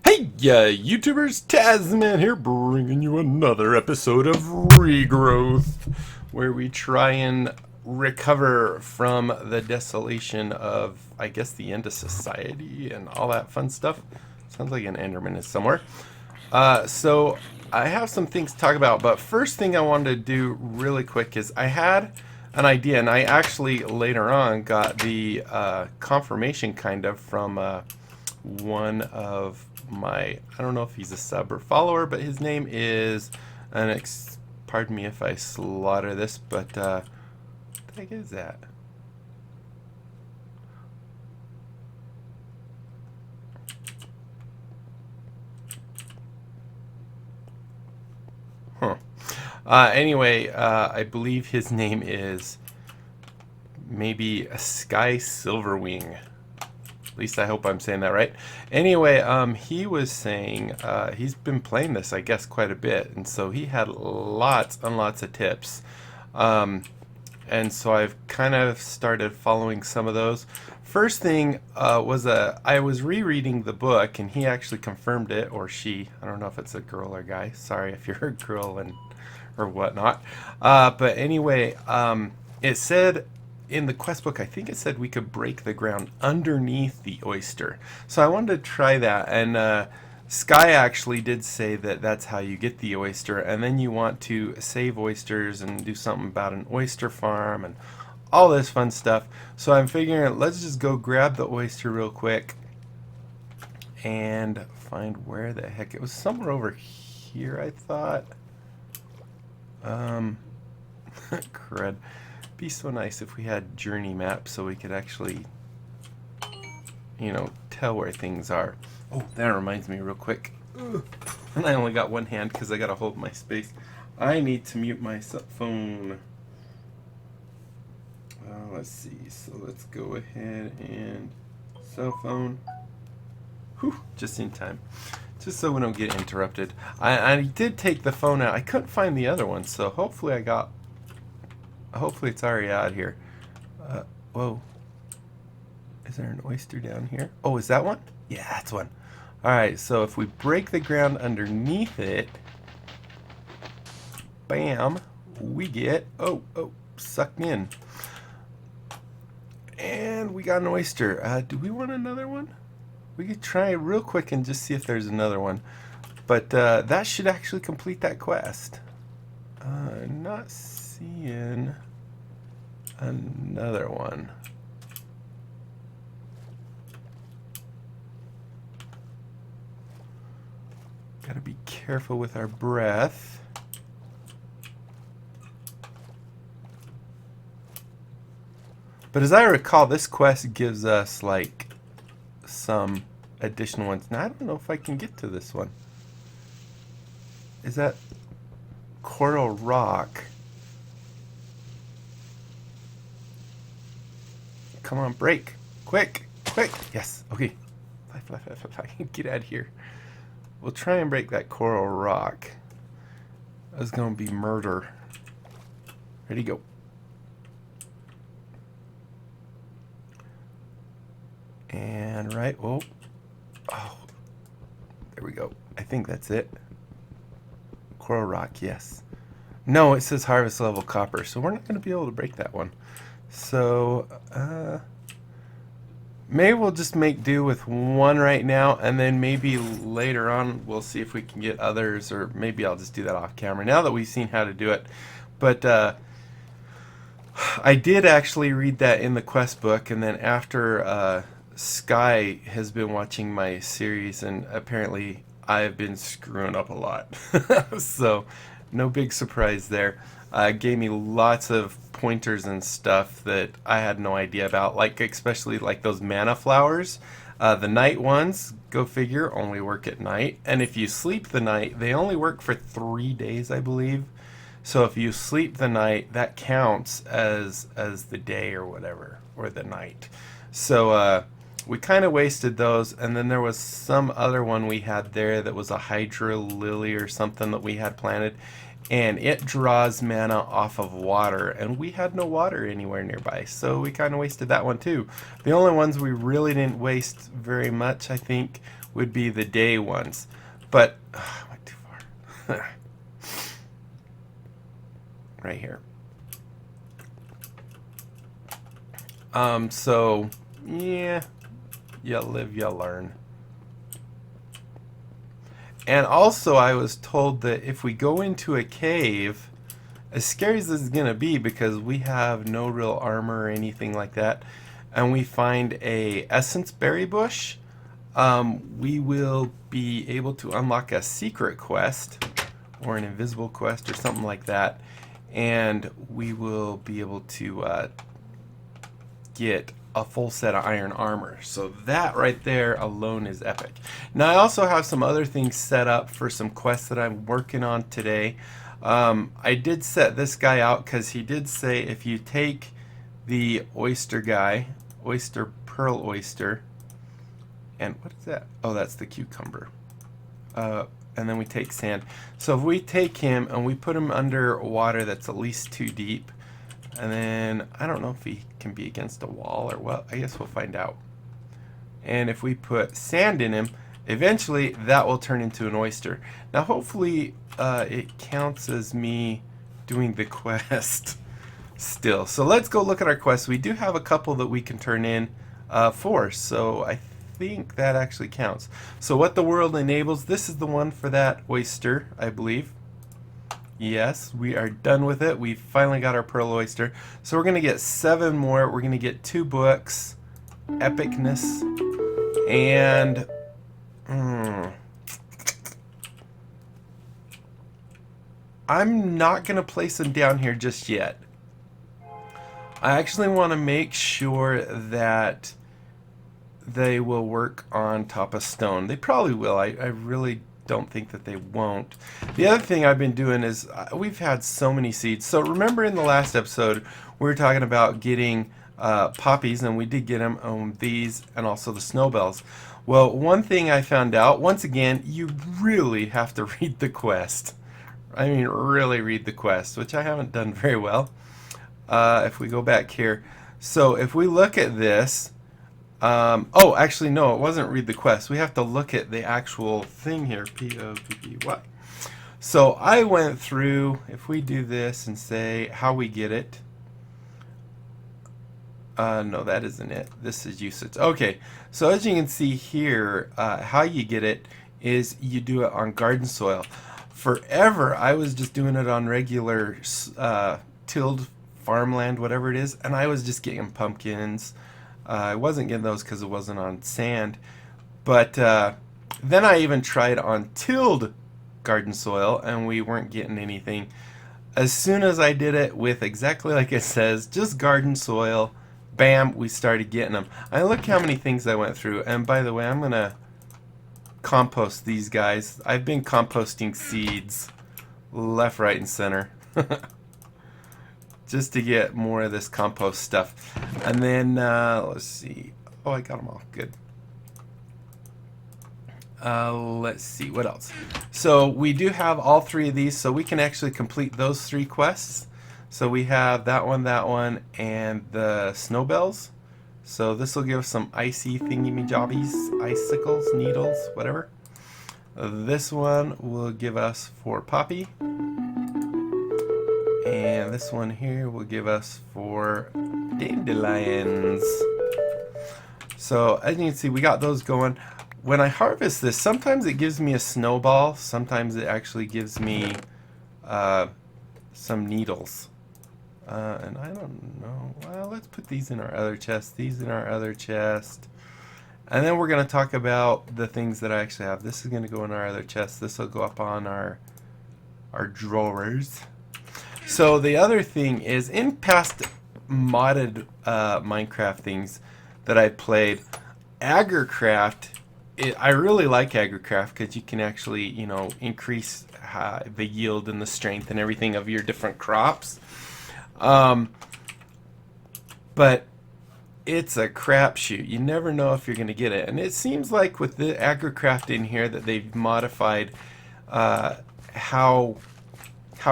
Hey, YouTubers, Tasman here, bringing you another episode of Regrowth, where we try and recover from the desolation of, I guess, the end of society and all that fun stuff. Sounds like an Enderman is somewhere. So I have some things to talk about, but first thing I wanted to do really quick is I had an idea, and I actually later on got the confirmation kind of from one of my, I don't know if he's a sub or follower, but his name is pardon me if I slaughter this, but what the heck is that? Huh. Anyway, I believe his name is maybe a Sky Silverwing. At least I hope I'm saying that right. Anyway, he was saying he's been playing this, I guess, quite a bit, and so he had lots and lots of tips. And so I've kind of started following some of those. First thing was I was rereading the book, and he actually confirmed it, or she. I don't know if it's a girl or guy. Sorry if you're a girl and or whatnot. But anyway, it said in the quest book, I think it said we could break the ground underneath the oyster. So I wanted to try that, and Sky actually did say that that's how you get the oyster, and then you want to save oysters and do something about an oyster farm and all this fun stuff. So I'm figuring let's just go grab the oyster real quick and find where the heck it was. Somewhere over here, I thought. Crud. Be so nice if we had journey maps so we could actually, you know, tell where things are. Oh, that reminds me real quick. Ugh. And I only got one hand because I gotta hold my space. I need to mute my phone. Let's see. So let's go ahead and cell phone. Whew, just in time. Just so we don't get interrupted. I did take the phone out. I couldn't find the other one, so hopefully it's already out here. Whoa. Is there an oyster down here? Oh, is that one? Yeah, that's one. Alright, so if we break the ground underneath it, bam, we get, sucked in. And we got an oyster. Do we want another one? We could try real quick and just see if there's another one. But that should actually complete that quest. Not seeing another one. Gotta be careful with our breath. But as I recall, this quest gives us like some additional ones. Now I don't know if I can get to this one. Is that coral rock? Come on, break. Quick, quick. Yes, okay. Fly. Get out of here. We'll try and break that coral rock. That's going to be murder. Ready, go. And right, oh, there we go. I think that's it. Coral rock, yes. No, it says harvest level copper, so we're not going to be able to break that one. So, maybe we'll just make do with one right now, and then maybe later on we'll see if we can get others, or maybe I'll just do that off camera now that we've seen how to do it. But I did actually read that in the quest book, and then after Sky has been watching my series, and apparently I've been screwing up a lot. So, no big surprise there. Gave me lots of pointers and stuff that I had no idea about, like especially like those mana flowers. The night ones, go figure, only work at night. And if you sleep the night, they only work for 3 days, I believe. So if you sleep the night, that counts as the day or whatever, or the night. So we kind of wasted those, and then there was some other one we had there that was a hydra lily or something that we had planted, and it draws mana off of water, and we had no water anywhere nearby, so we kind of wasted that one too. The only ones we really didn't waste very much, I think, would be the day ones. But I went too far. Right here. So yeah, you live, you learn. And also I was told that if we go into a cave, as scary as this is gonna be because we have no real armor or anything like that, and we find a essence berry bush, we will be able to unlock a secret quest or an invisible quest or something like that, and we will be able to get a full set of iron armor. So that right there alone is epic. Now I also have some other things set up for some quests that I'm working on today. I did set this guy out because he did say if you take the oyster guy, oyster, pearl oyster, and what is that? Oh, that's the cucumber. And then we take sand. So if we take him and we put him under water that's at least 2 deep, and then I don't know if he can be against a wall or what. I guess we'll find out. And if we put sand in him, eventually that will turn into an oyster. Now hopefully it counts as me doing the quest still. So let's go look at our quest. We do have a couple that we can turn in for, so I think that actually counts. So what the world enables, this is the one for that oyster, I believe. Yes, we are done with it. We finally got our pearl oyster. So we're going to get 7 more. We're going to get 2 books, epicness, and I'm not going to place them down here just yet. I actually want to make sure that they will work on top of stone. They probably will. I really don't think that they won't. The other thing I've been doing is we've had so many seeds. So remember in the last episode we were talking about getting poppies, and we did get them on these and also the snowbells. Well, one thing I found out, once again, you really have to read the quest. I mean, really read the quest, which I haven't done very well. If we go back here, so if we look at this, oh, actually, no, it wasn't read the quest. We have to look at the actual thing here, P-O-P-P-Y. So I went through, if we do this and say how we get it, no, that isn't it. This is usage. Okay, so as you can see here, how you get it is you do it on garden soil. Forever, I was just doing it on regular tilled farmland, whatever it is, and I was just getting pumpkins. I wasn't getting those because it wasn't on sand, but then I even tried on tilled garden soil and we weren't getting anything. As soon as I did it with exactly like it says, just garden soil, bam, we started getting them. I look how many things I went through, and by the way, I'm gonna compost these guys. I've been composting seeds left, right, and center. Just to get more of this compost stuff. And then, let's see. Oh, I got them all. Good. Let's see. What else? So we do have all 3 of these, so we can actually complete those 3 quests. So we have that one, and the snowbells. So this will give us some icy thingy-me-jobbies, icicles, needles, whatever. This one will give us 4 poppy. And this one here will give us 4 dandelions. So as you can see, we got those going. When I harvest this, sometimes it gives me a snowball. Sometimes it actually gives me some needles. And I don't know. Well, let's put these in our other chest. These in our other chest. And then we're going to talk about the things that I actually have. This is going to go in our other chest. This will go up on our drawers. So the other thing is, in past modded Minecraft things that I played, AgriCraft, I really like AgriCraft because you can actually, you know, increase the yield and the strength and everything of your different crops. But it's a crapshoot. You never know if you're going to get it. And it seems like with the AgriCraft in here that they've modified how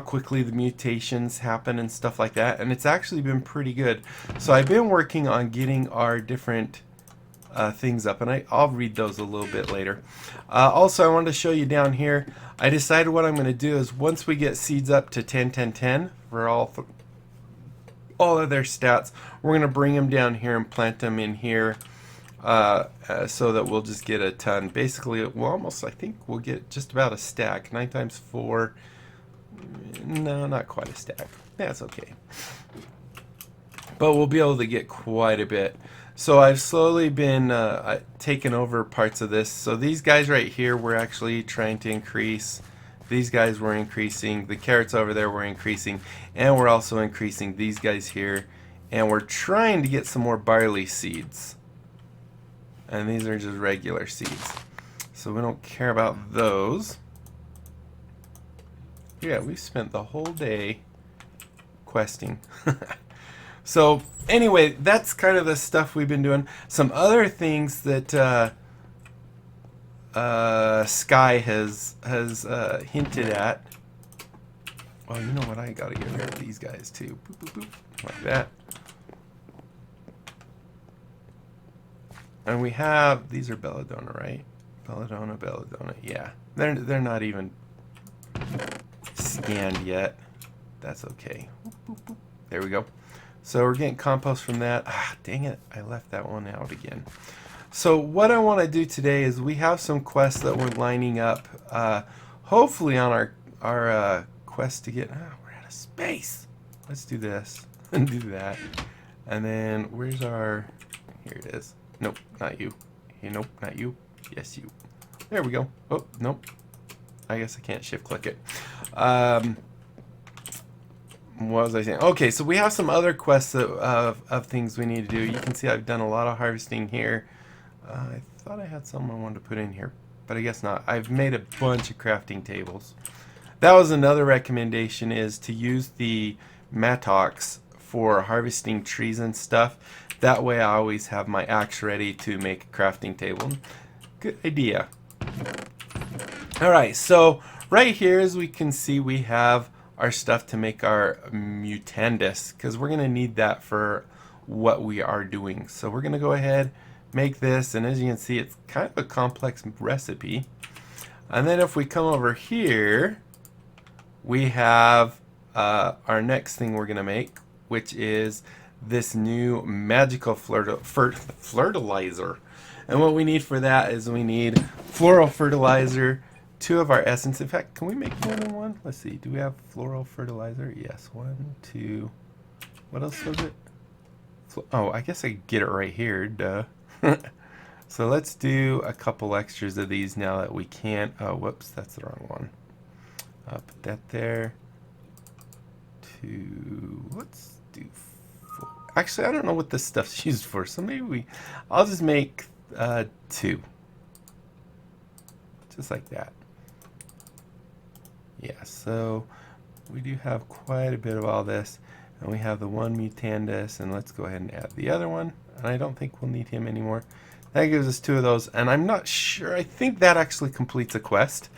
quickly the mutations happen and stuff like that, and it's actually been pretty good. So I've been working on getting our different things up, and I'll read those a little bit later. Also, I wanted to show you down here, I decided what I'm going to do is once we get seeds up to 10, 10, 10 for all of their stats, we're going to bring them down here and plant them in here so that we'll just get a ton. Basically, we'll almost, I think we'll get just about a stack. 9 times 4, no, not quite a stack. That's okay. But we'll be able to get quite a bit. So I've slowly been taking over parts of this. So these guys right here, we're actually trying to increase. These guys we're increasing. The carrots over there we're increasing. And we're also increasing these guys here. And we're trying to get some more barley seeds. And these are just regular seeds. So we don't care about those. Yeah, we spent the whole day questing. So anyway, that's kind of the stuff we've been doing. Some other things that Sky has hinted at. Well, you know what? I gotta get rid of these guys too. Boop, boop, boop. Like that. And we have, these are belladonna, right? Belladonna. Yeah, they're not even scanned yet. That's okay. There we go. So we're getting compost from that. Ah, dang it, I left that one out again. So what I want to do today is we have some quests that we're lining up. Hopefully on our quest to get. We're out of space. Let's do this and do that. And then where's our? Here it is. Nope, not you. Hey, nope, not you. Yes, you. There we go. Oh, nope. I guess I can't shift click it. What was I saying? Okay, so we have some other quests of things we need to do. You can see I've done a lot of harvesting here. I thought I had some I wanted to put in here, but I guess not. I've made a bunch of crafting tables. That was another recommendation, is to use the mattocks for harvesting trees and stuff. That way I always have my axe ready to make a crafting table. Good idea. Alright, so right here, as we can see, we have our stuff to make our mutandis, because we're going to need that for what we are doing. So we're going to go ahead, make this, and as you can see, it's kind of a complex recipe. And then if we come over here, we have our next thing we're going to make, which is this new magical fertilizer. And what we need for that is we need floral fertilizer, 2 of our essence. In fact, can we make more than one? Let's see. Do we have floral fertilizer? Yes. 1, 2. What else was it? Oh, I guess I could get it right here. Duh. So let's do a couple extras of these now that we can. Oh, whoops. That's the wrong one. Put that there. 2. Let's do 4. Actually, I don't know what this stuff's used for. So maybe I'll just make 2. Just like that. Yeah, so we do have quite a bit of all this, and we have the one mutandis, and let's go ahead and add the other one, and I don't think we'll need him anymore. That gives us 2 of those, and I'm not sure, I think that actually completes a quest,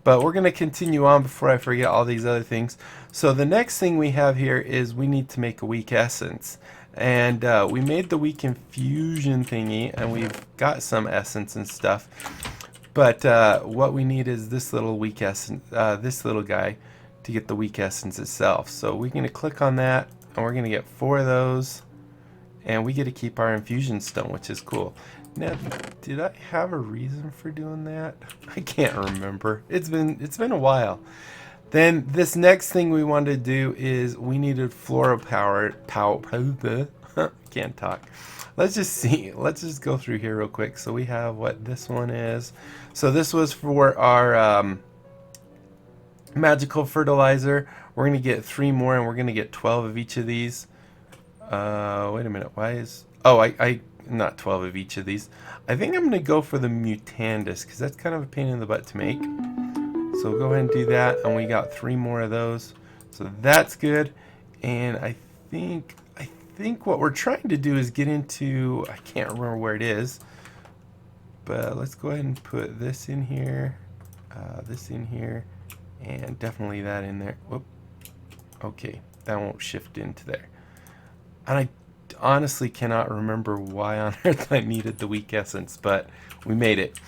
but we're going to continue on before I forget all these other things. So the next thing we have here is we need to make a weak essence, and we made the weak infusion thingy, and we've got some essence and stuff. But what we need is this little weak essence, this little guy, to get the weak essence itself. So we're going to click on that, and we're going to get 4 of those, and we get to keep our infusion stone, which is cool. Now, did I have a reason for doing that? I can't remember. It's been a while. Then this next thing we wanted to do is we needed floral power. Can't talk. Let's just see. Let's just go through here real quick. So we have what this one is. So this was for our magical fertilizer. We're going to get 3 more, and we're going to get 12 of each of these. Wait a minute. Why is... Oh, I not 12 of each of these. I think I'm going to go for the mutandis, because that's kind of a pain in the butt to make. So go ahead and do that, and we got 3 more of those. So that's good. And I think what we're trying to do is get into, I can't remember where it is, but let's go ahead and put this in here, and definitely that in there. Whoop. Okay, that won't shift into there. And I honestly cannot remember why on earth I needed the weak essence, but we made it.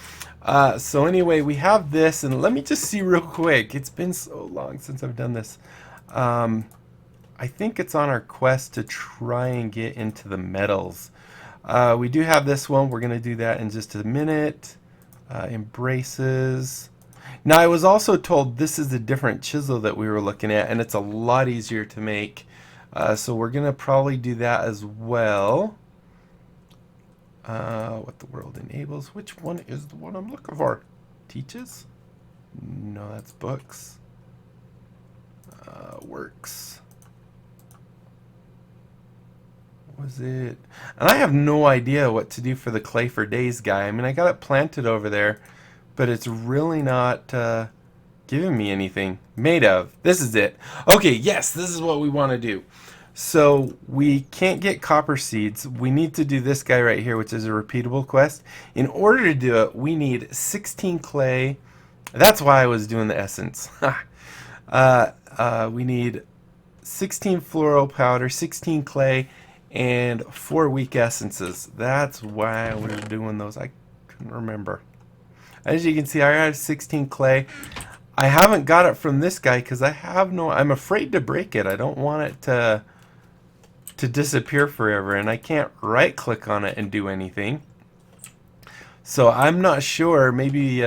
So anyway, we have this, and let me just see real quick. It's been so long since I've done this. I think it's on our quest to try and get into the metals. We do have this one. We're going to do that in just a minute. Embraces. Now, I was also told this is a different chisel that we were looking at, and it's a lot easier to make. So we're going to probably do that as well. What the world enables. Which one is the one I'm looking for? Teaches? No, that's books. Works. What was it? And I have no idea what to do for the clay for days guy. I mean, I got it planted over there, but it's really not giving me anything. Made of. This is it. Okay, yes, this is what we want to do. So we can't get copper seeds. We need to do this guy right here, which is a repeatable quest. In order to do it, we need 16 clay. That's why I was doing the essence. We need 16 fluoro powder, 16 clay, and 4 weak essences. That's why we're doing those. I couldn't remember. As you can see, I have 16 clay. I haven't got it from this guy because I'm afraid to break it. I don't want it to disappear forever, and I can't right click on it and do anything. So I'm not sure. Maybe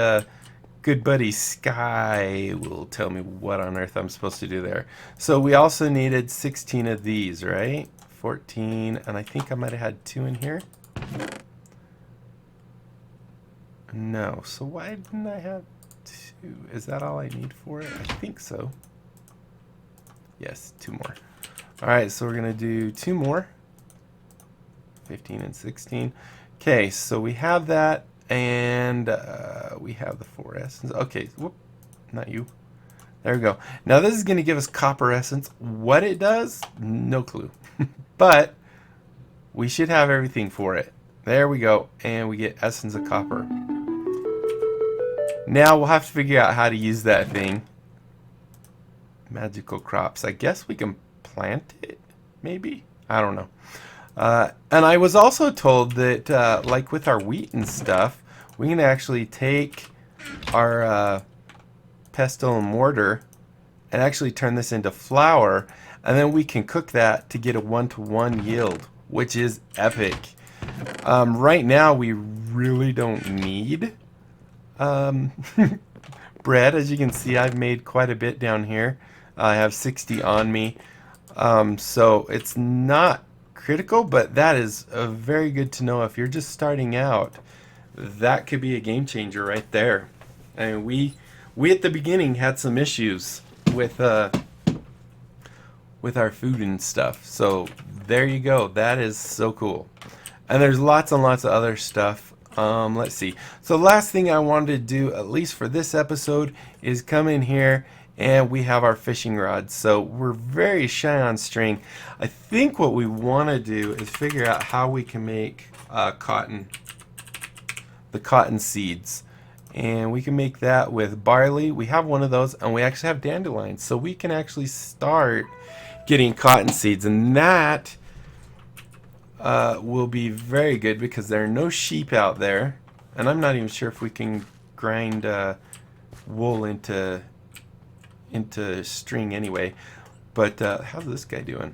good buddy Sky will tell me what on earth I'm supposed to do there. So we also needed 16 of these, right? 14, and I think I might have had 2 in here. No, so why didn't I have 2? Is that all I need for it? I think so. Yes, 2 more. Alright, so we're going to do 2 more. 15 and 16. Okay, so we have that, and we have the 4 essence. Okay, whoop, not you. There we go. Now this is going to give us copper essence. What it does, no clue. But we should have everything for it. There we go, and we get essence of copper. Now we'll have to figure out how to use that thing. Magical crops. I guess we can plant it, maybe? I don't know. And I was also told that, like with our wheat and stuff, we can actually take our pestle and mortar and actually turn this into flour, and then we can cook that to get a 1-to-1 yield, which is epic. Right now, we really don't need bread. As you can see, I've made quite a bit down here. I have 60 on me. So it's not critical, but that is very good to know. If you're just starting out, that could be a game changer right there. I mean, we at the beginning had some issues with our food and stuff. So there you go. That is so cool. And there's lots and lots of other stuff. Let's see. So the last thing I wanted to do, at least for this episode, is come in here and we have our fishing rods. So we're very shy on string. I think what we want to do is figure out how we can make cotton, the cotton seeds. And we can make that with barley. We have one of those, and we actually have dandelions. So we can actually start getting cotton seeds, and that will be very good because there are no sheep out there. And I'm not even sure if we can grind wool into string anyway. But how's this guy doing?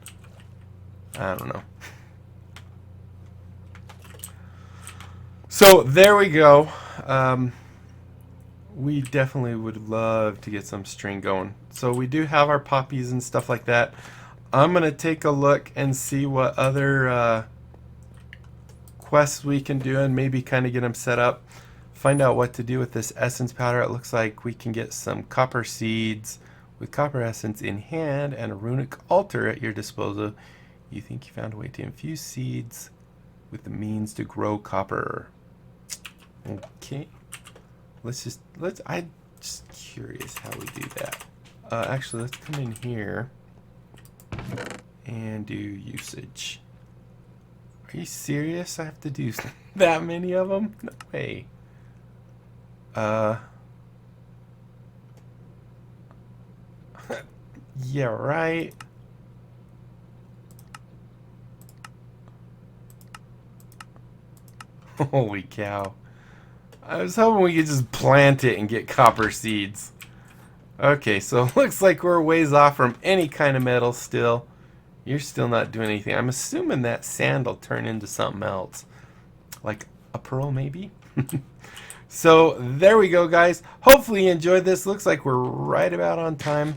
I don't know. So there we go. We definitely would love to get some string going. So we do have our poppies and stuff like that. I'm going to take a look and see what other quests we can do and maybe kind of get them set up. Find out what to do with this essence powder. It looks like we can get some copper seeds with copper essence in hand and a runic altar at your disposal. You think you found a way to infuse seeds with the means to grow copper. Okay. I'm just curious how we do that. Actually, let's come in here and do usage. Are you serious? I have to do that many of them? No way. Yeah, right. Holy cow. I was hoping we could just plant it and get copper seeds. Okay, so it looks like we're ways off from any kind of metal still. You're still not doing anything. I'm assuming that sand will turn into something else. Like a pearl, maybe? So, there we go, guys. Hopefully you enjoyed this. Looks like we're right about on time.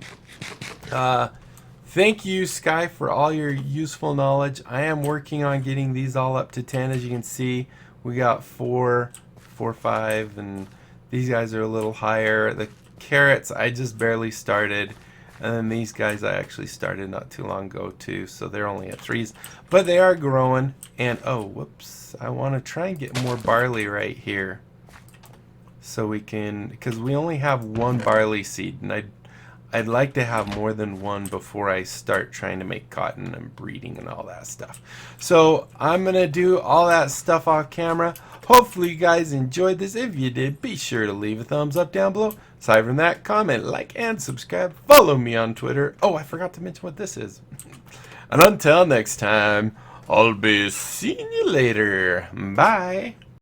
Thank you, Sky, for all your useful knowledge. I am working on getting these all up to 10. As you can see, we got 4, 5, and these guys are a little higher. The carrots, I just barely started. And then these guys I actually started not too long ago too, so they're only at 3s. But they are growing. And, oh, whoops. I want to try and get more barley right here. So we can, because we only have 1 barley seed, and I'd like to have more than 1 before I start trying to make cotton and breeding and all that stuff. So I'm going to do all that stuff off camera. Hopefully you guys enjoyed this. If you did, be sure to leave a thumbs up down below. Aside from that, comment, like, and subscribe. Follow me on Twitter. Oh, I forgot to mention what this is. And until next time, I'll be seeing you later. Bye.